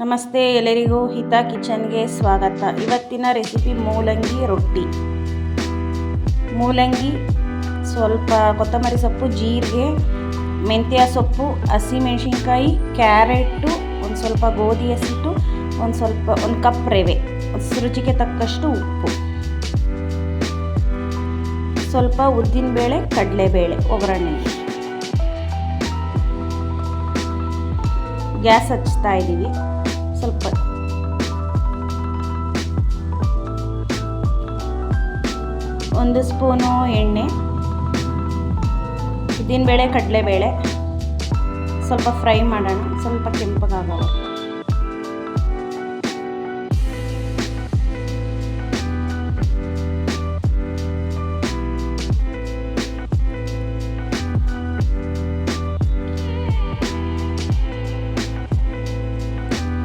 ನಮಸ್ತೆ, ಎಲ್ಲರಿಗೂ ಹಿತಾ ಕಿಚನ್ಗೆ ಸ್ವಾಗತ. ಇವತ್ತಿನ ರೆಸಿಪಿ ಮೂಲಂಗಿ ರೊಟ್ಟಿ. ಮೂಲಂಗಿ, ಸ್ವಲ್ಪ ಕೊತ್ತಂಬರಿ ಸೊಪ್ಪು, ಜೀರಿಗೆ, ಮೆಂತ್ಯ ಸೊಪ್ಪು, ಹಸಿಮೆಣಸಿನ್ಕಾಯಿ, ಕ್ಯಾರೆಟು, ಒಂದು ಸ್ವಲ್ಪ ಗೋಧಿ ಹಸಿಟ್ಟು, ಒಂದು ಕಪ್ ರವೆ, ರುಚಿಗೆ ತಕ್ಕಷ್ಟು ಉಪ್ಪು, ಸ್ವಲ್ಪ ಉದ್ದಿನಬೇಳೆ, ಕಡಲೆಬೇಳೆ ಒಗ್ಗರಣೆ. ಗ್ಯಾಸ್ ಹಚ್ತಾ ಇದ್ದೀವಿ. ಸ್ವಲ್ಪ ಒಂದು ಸ್ಪೂನು ಎಣ್ಣೆ, ಉದ್ದಿನಬೇಳೆ, ಕಡಲೆಬೇಳೆ ಸ್ವಲ್ಪ ಫ್ರೈ ಮಾಡೋಣ, ಸ್ವಲ್ಪ ಕೆಂಪಗಾಗವ.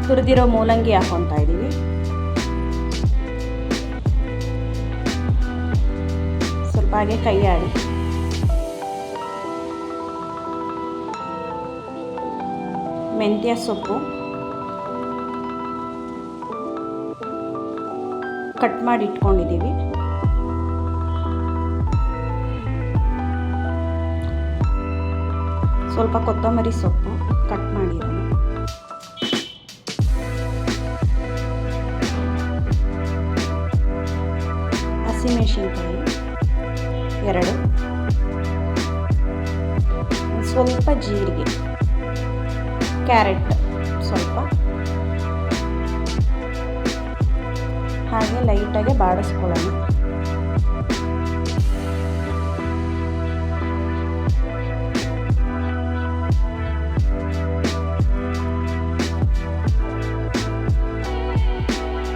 ತುರಿದಿರೋ ಮೂಲಂಗಿ ಹಾಕೊತಾ ಇದ್ದೀವಿ. ಸ್ವಲ್ಪ ಹಾಗೆ ಕೈ ಆಡಿ ಮೆಂತ್ಯ ಸೊಪ್ಪು ಕಟ್ ಮಾಡಿ ಇಟ್ಕೊಂಡಿದ್ದೀವಿ. ಸ್ವಲ್ಪ ಕೊತ್ತಂಬರಿ ಸೊಪ್ಪು ಕಟ್ ಮಾಡಿರೋದು, ಹಸಿಮೆಣಸಿನ್ಕಾಯಿ 2, ಸ್ವಲ್ಪ ಜೀರಿಗೆ, ಕ್ಯಾರೆಟ್ ಸ್ವಲ್ಪ ಹಾಗೆ ಲೈಟಾಗಿ ಬಾಡಿಸ್ಕೊಳ್ಳೋಣ.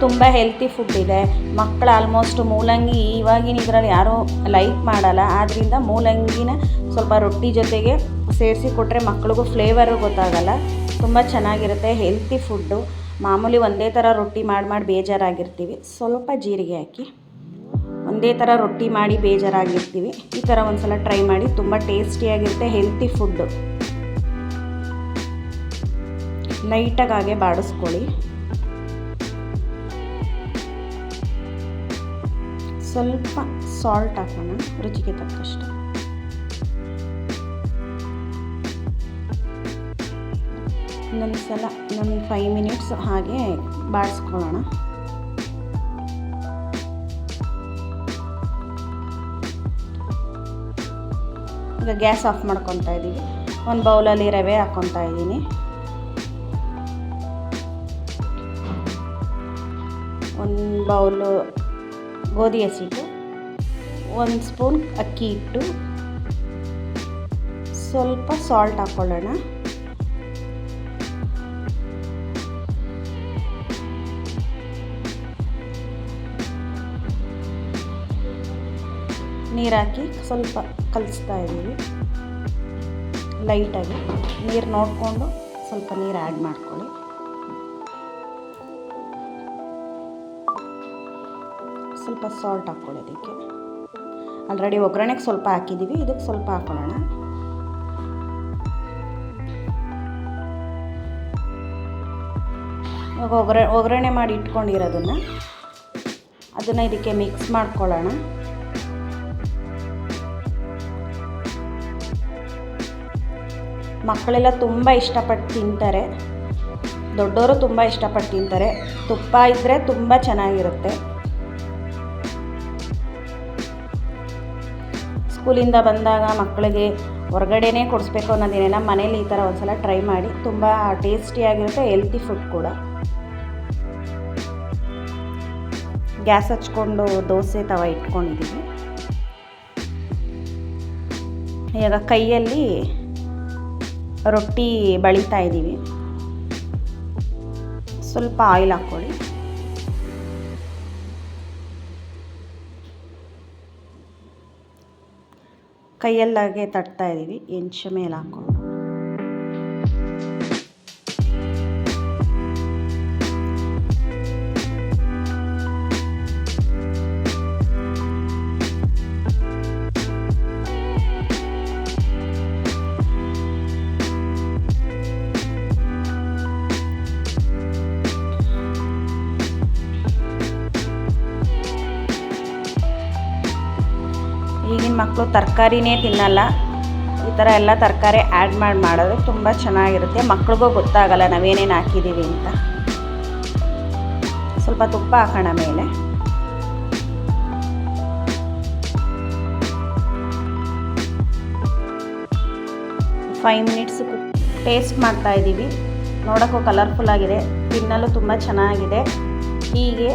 ತುಂಬ ಹೆಲ್ತಿ ಫುಡ್ ಇದೆ. ಮಕ್ಕಳು ಆಲ್ಮೋಸ್ಟ್ ಮೂಲಂಗಿ ಇವಾಗಿನ ಇದರಲ್ಲಿ ಯಾರೂ ಲೈಕ್ ಮಾಡಲ್ಲ. ಆದ್ದರಿಂದ ಮೂಲಂಗಿನ ಸ್ವಲ್ಪ ರೊಟ್ಟಿ ಜೊತೆಗೆ ಸೇರಿಸಿ ಕೊಟ್ಟರೆ ಮಕ್ಕಳಿಗೂ ಫ್ಲೇವರು ಗೊತ್ತಾಗಲ್ಲ. ತುಂಬ ಚೆನ್ನಾಗಿರುತ್ತೆ, ಹೆಲ್ತಿ ಫುಡ್ಡು. ಮಾಮೂಲಿ ಒಂದೇ ಥರ ರೊಟ್ಟಿ ಮಾಡಿ ಬೇಜಾರಾಗಿರ್ತೀವಿ. ಸ್ವಲ್ಪ ಜೀರಿಗೆ ಹಾಕಿ ಒಂದೇ ಥರ ರೊಟ್ಟಿ ಮಾಡಿ ಬೇಜಾರಾಗಿರ್ತೀವಿ. ಈ ಥರ ಒಂದು ಸಲ ಟ್ರೈ ಮಾಡಿ, ತುಂಬ ಟೇಸ್ಟಿಯಾಗಿರುತ್ತೆ, ಹೆಲ್ತಿ ಫುಡ್ಡು. ಲೈಟಾಗಿ ಹಾಗೆ ಬಾಡಿಸ್ಕೊಳ್ಳಿ. ಸ್ವಲ್ಪ ಸಾಲ್ಟ್ ಹಾಕೋಣ ರುಚಿಗೆ ತಕ್ಕಷ್ಟು. ಇನ್ನೊಂದು ಸಲ 5 ಮಿನಿಟ್ಸ್ ಹಾಗೆ ಬಾಡಿಸ್ಕೊಳ್ಳೋಣ. ಈಗ ಗ್ಯಾಸ್ ಆಫ್ ಮಾಡ್ಕೊತಾ ಇದ್ದೀವಿ. ಒಂದು ಬೌಲಲ್ಲಿ ರವೆ ಹಾಕ್ಕೊತಾ ಇದ್ದೀನಿ. ಒಂದು ಬೌಲು ಗೋಧಿ ಹಸಿಟ್ಟು, 1 ಸ್ಪೂನ್ ಅಕ್ಕಿ ಹಿಟ್ಟು, ಸ್ವಲ್ಪ ಸಾಲ್ಟ್ ಹಾಕ್ಕೊಳ್ಳೋಣ. ನೀರು ಹಾಕಿ ಸ್ವಲ್ಪ ಕಲಿಸ್ತಾ ಇದ್ದೀವಿ. ಲೈಟಾಗಿ ನೀರು ನೋಡಿಕೊಂಡು ಸ್ವಲ್ಪ ನೀರು ಆ್ಯಡ್ ಮಾಡ್ಕೊಳ್ಳಿ. ಸ್ವಲ್ಪ ಸಾಲ್ಟ್ ಹಾಕ್ಕೊಳ್ಳೋದಕ್ಕೆ. ಆಲ್ರೆಡಿ ಒಗ್ಗರಣೆಗೆ ಸ್ವಲ್ಪ ಹಾಕಿದ್ದೀವಿ, ಇದಕ್ಕೆ ಸ್ವಲ್ಪ ಹಾಕ್ಕೊಳ್ಳೋಣ. ಇವಾಗ ಒಗ್ಗರಣೆ ಮಾಡಿ ಇಟ್ಕೊಂಡಿರೋದನ್ನು ಇದಕ್ಕೆ ಮಿಕ್ಸ್ ಮಾಡ್ಕೊಳ್ಳೋಣ. ಮಕ್ಕಳೆಲ್ಲ ತುಂಬ ಇಷ್ಟಪಟ್ಟು ತಿಂತಾರೆ, ದೊಡ್ಡವರು ತುಂಬ ಇಷ್ಟಪಟ್ಟು ತಿಂತಾರೆ. ತುಪ್ಪ ಇದ್ದರೆ ತುಂಬ ಚೆನ್ನಾಗಿರುತ್ತೆ. ಸ್ಕೂಲಿಂದ ಬಂದಾಗ ಮಕ್ಕಳಿಗೆ ಹೊರಗಡೆನೇ ಕೊಡಿಸ್ಬೇಕು ಅನ್ನೋದೇನಿಲ್ಲ, ಮನೇಲಿ ಈ ಥರ ಒಂದು ಸಲ ಟ್ರೈ ಮಾಡಿ. ತುಂಬ ಟೇಸ್ಟಿಯಾಗಿರುತ್ತೆ, ಹೆಲ್ತಿ ಫುಡ್ ಕೂಡ. ಗ್ಯಾಸ್ ಹಚ್ಕೊಂಡು ದೋಸೆ ತವ ಇಟ್ಕೊಂಡಿದ್ದೀವಿ. ಈಗ ಕೈಯಲ್ಲಿ ರೊಟ್ಟಿ ಬಳಿತಾ ಇದ್ದೀವಿ. ಸ್ವಲ್ಪ ಆಯಿಲ್ ಹಾಕ್ಕೊಳ್ಳಿ. ಕೈಯಲ್ಲಾಗೆ ತಟ್ತಾ ಇದ್ದೀವಿ, ಹೆಂಚು ಮೇಲೆ ಹಾಕ್ಕೊಂಡು. ಮಕ್ಕಳು ತರಕಾರಿನೇ ತಿನ್ನಲ್ಲ. ಈ ಥರ ಎಲ್ಲ ತರಕಾರಿ ಆ್ಯಡ್ ಮಾಡಿದ್ರೆ ತುಂಬ ಚೆನ್ನಾಗಿರುತ್ತೆ. ಮಕ್ಳಿಗೂ ಗೊತ್ತಾಗಲ್ಲ ನಾವೇನೇನು ಹಾಕಿದ್ದೀವಿ ಅಂತ. ಸ್ವಲ್ಪ ತುಪ್ಪ ಹಾಕೋಣ ಮೇಲೆ. ಫೈವ್ ಮಿನಿಟ್ಸ್ ಟೇಸ್ಟ್ ಮಾಡ್ತಾ ಇದ್ದೀವಿ. ನೋಡೋಕ್ಕೂ ಕಲರ್ಫುಲ್ ಆಗಿದೆ, ತಿನ್ನಲು ತುಂಬ ಚೆನ್ನಾಗಿದೆ. ಹೀಗೆ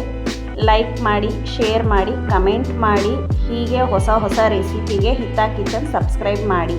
ಲೈಕ್ ಮಾಡಿ, ಶೇರ್ ಮಾಡಿ, ಕಮೆಂಟ್ ಮಾಡಿ. ಹೀಗೆ ಹೊಸ ಹೊಸ ರೆಸಿಪಿಗೆ ಹಿತಾ ಕಿಚನ್ ಸಬ್ಸ್ಕ್ರೈಬ್ ಮಾಡಿ.